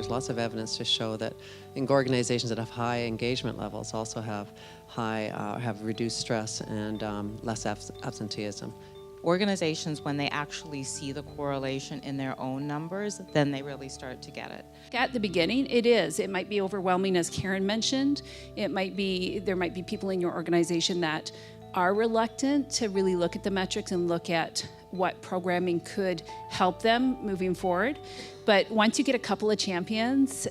there's lots of evidence to show that organizations that have high engagement levels also have have reduced stress and less absenteeism. Organizations, when they actually see the correlation in their own numbers, then they really start to get it. At the beginning, it might be overwhelming, as Karen mentioned. There might be people in your organization that are reluctant to really look at the metrics and look at what programming could help them moving forward. But once you get a couple of champions,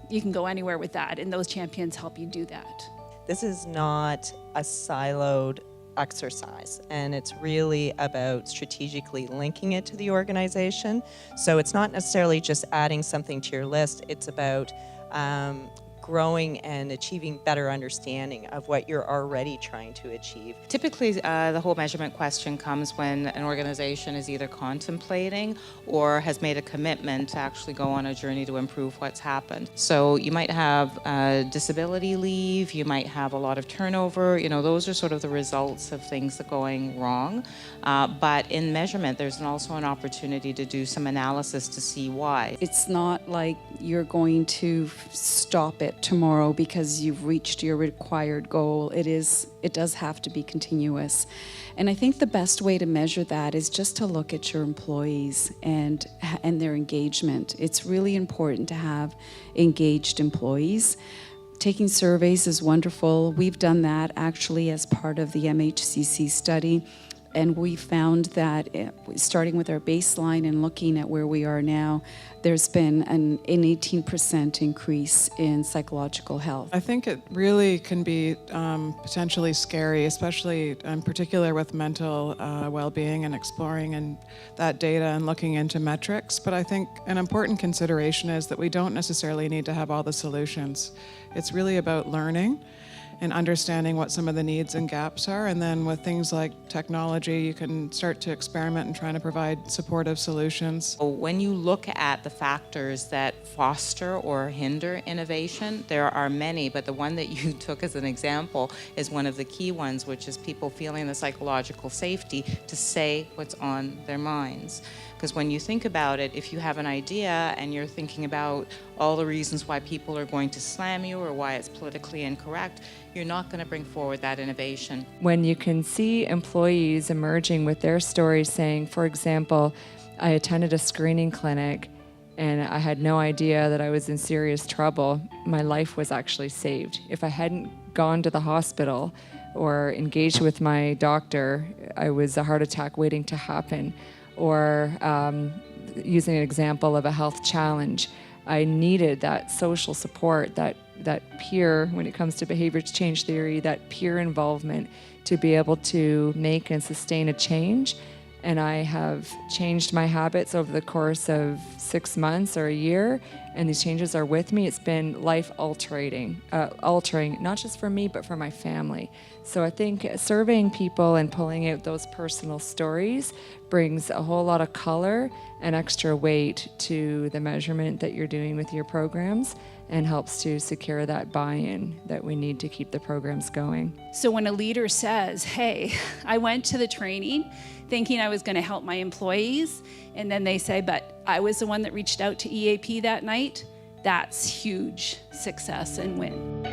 you can go anywhere with that, and those champions help you do that. This is not a siloed exercise, and it's really about strategically linking it to the organization. So it's not necessarily just adding something to your list, it's about growing and achieving better understanding of what you're already trying to achieve. Typically, the whole measurement question comes when an organization is either contemplating or has made a commitment to actually go on a journey to improve what's happened. So you might have disability leave, you might have a lot of turnover, those are sort of the results of things that are going wrong. But in measurement, there's also an opportunity to do some analysis to see why. It's not like you're going to stop it tomorrow because you've reached your required goal. It does have to be continuous. And I think the best way to measure that is just to look at your employees and their engagement. It's really important to have engaged employees. Taking surveys is wonderful. We've done that actually as part of the MHCC study. And we found that starting with our baseline and looking at where we are now, there's been an 18% increase in psychological health. I think it really can be potentially scary, especially in particular with mental well-being and exploring and that data and looking into metrics. But I think an important consideration is that we don't necessarily need to have all the solutions. It's really about learning and understanding what some of the needs and gaps are. And then with things like technology, you can start to experiment and trying to provide supportive solutions. When you look at the factors that foster or hinder innovation, there are many, but the one that you took as an example is one of the key ones, which is people feeling the psychological safety to say what's on their minds. Because when you think about it, if you have an idea and you're thinking about all the reasons why people are going to slam you or why it's politically incorrect, you're not going to bring forward that innovation. When you can see employees emerging with their stories saying, for example, I attended a screening clinic and I had no idea that I was in serious trouble, my life was actually saved. If I hadn't gone to the hospital or engaged with my doctor, I was a heart attack waiting to happen. Or using an example of a health challenge, I needed that social support, that peer, when it comes to behavior change theory, that peer involvement to be able to make and sustain a change. And I have changed my habits over the course of 6 months or a year, and these changes are with me. It's been life-altering, not just for me, but for my family. So I think surveying people and pulling out those personal stories brings a whole lot of color and extra weight to the measurement that you're doing with your programs and helps to secure that buy-in that we need to keep the programs going. So when a leader says, hey, I went to the training thinking I was going to help my employees, and then they say, but I was the one that reached out to EAP that night, that's huge success and win.